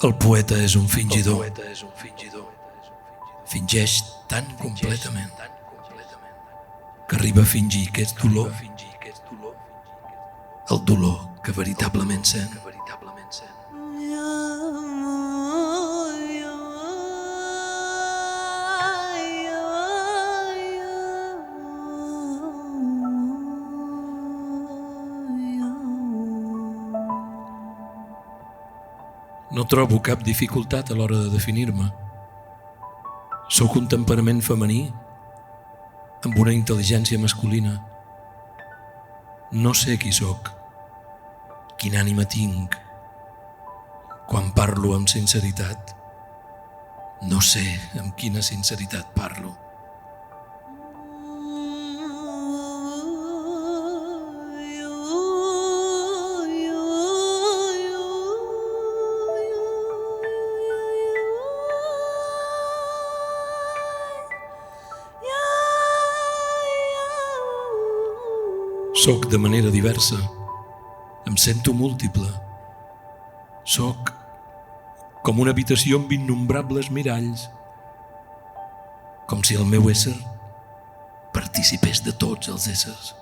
El poeta és un fingidor. Fingeix tan completament que arriba a fingir que és dolor, el dolor que veritablement sent. No trobo cap dificultat a l'hora de definir-me. Sóc un temperament femení amb una intel·ligència masculina. No sé qui sóc, quina ànima tinc. Quan parlo amb sinceritat, no sé amb quina sinceritat parlo. Soc de manera diversa, em sento múltiple. Soc com una habitació amb innombrables miralls, com si el meu ésser participés de tots els éssers.